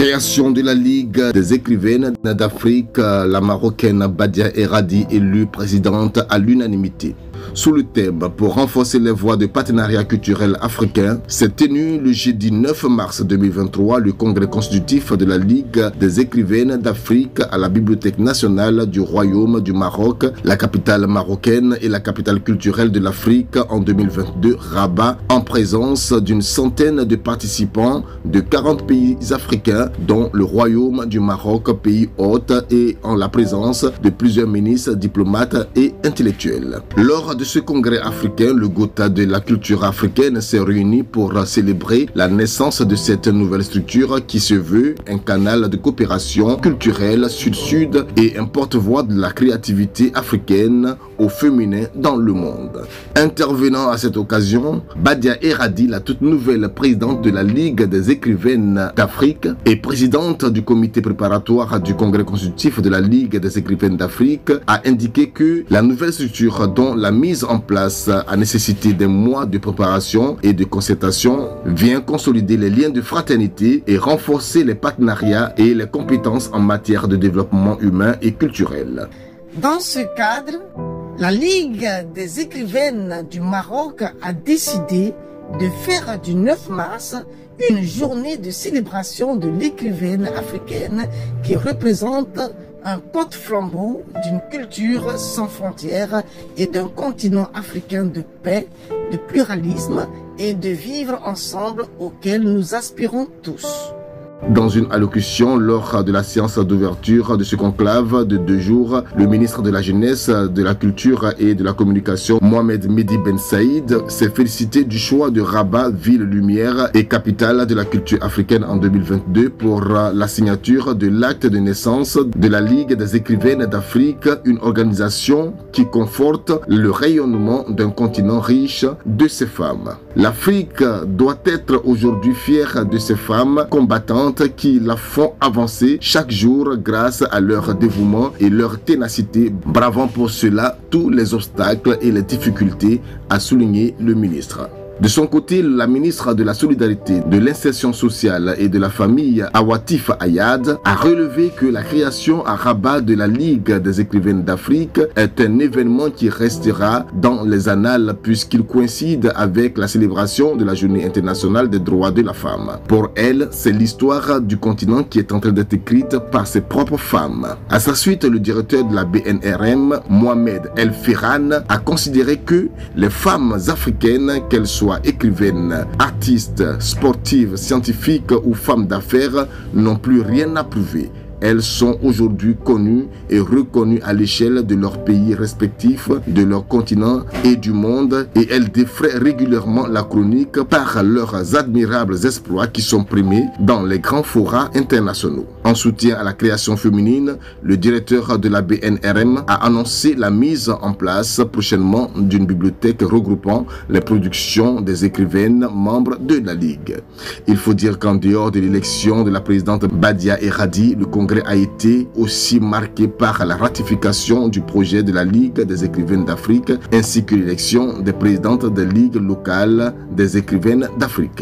Création de la Ligue des écrivaines d'Afrique, la Marocaine Badia Eradi élue présidente à l'unanimité. Sous le thème « Pour renforcer les voies de partenariat culturel africain », s'est tenu le jeudi 9 mars 2023 le congrès constitutif de la Ligue des écrivaines d'Afrique à la Bibliothèque nationale du Royaume du Maroc, la capitale marocaine et la capitale culturelle de l'Afrique en 2022, Rabat, en présence d'une centaine de participants de 40 pays africains, dont le Royaume du Maroc, pays hôte, et en la présence de plusieurs ministres, diplomates et intellectuels. Lors de ce congrès africain, le Gotha de la culture africaine s'est réuni pour célébrer la naissance de cette nouvelle structure qui se veut un canal de coopération culturelle sud-sud et un porte-voix de la créativité africaine au féminin dans le monde. Intervenant à cette occasion, Badia Eradi, la toute nouvelle présidente de la Ligue des écrivaines d'Afrique et présidente du comité préparatoire du congrès constitutif de la Ligue des écrivaines d'Afrique, a indiqué que la nouvelle structure dont la mise en place a nécessité des mois de préparation et de concertation vient consolider les liens de fraternité et renforcer les partenariats et les compétences en matière de développement humain et culturel. Dans ce cadre, la Ligue des écrivaines du Maroc a décidé de faire du 9 mars une journée de célébration de l'écrivaine africaine qui représente un porte-flambeau d'une culture sans frontières et d'un continent africain de paix, de pluralisme et de vivre ensemble auquel nous aspirons tous. Dans une allocution lors de la séance d'ouverture de ce conclave de 2 jours, le ministre de la Jeunesse, de la Culture et de la Communication, Mohamed Mehdi Ben Saïd, s'est félicité du choix de Rabat, ville lumière et capitale de la culture africaine en 2022 pour la signature de l'acte de naissance de la Ligue des écrivaines d'Afrique, une organisation qui conforte le rayonnement d'un continent riche de ses femmes. L'Afrique doit être aujourd'hui fière de ces femmes combattantes qui la font avancer chaque jour grâce à leur dévouement et leur ténacité, bravant pour cela tous les obstacles et les difficultés, a souligné le ministre. De son côté, la ministre de la Solidarité, de l'Insertion sociale et de la famille, Awatif Ayad, a relevé que la création à Rabat de la Ligue des écrivaines d'Afrique est un événement qui restera dans les annales puisqu'il coïncide avec la célébration de la Journée internationale des droits de la femme. Pour elle, c'est l'histoire du continent qui est en train d'être écrite par ses propres femmes. À sa suite, le directeur de la BNRM, Mohamed El Ferran, a considéré que les femmes africaines, qu'elles soient écrivaines, artistes, sportives, scientifiques ou femmes d'affaires, n'ont plus rien à prouver. Elles sont aujourd'hui connues et reconnues à l'échelle de leurs pays respectifs, de leur continent et du monde, et elles défraient régulièrement la chronique par leurs admirables exploits qui sont primés dans les grands forats internationaux. En soutien à la création féminine, le directeur de la BNRM a annoncé la mise en place prochainement d'une bibliothèque regroupant les productions des écrivaines membres de la Ligue. Il faut dire qu'en dehors de l'élection de la présidente Badia Eradi, le congrès a été aussi marqué par la ratification du projet de la Ligue des écrivaines d'Afrique ainsi que l'élection des présidentes des ligues locales des écrivaines d'Afrique.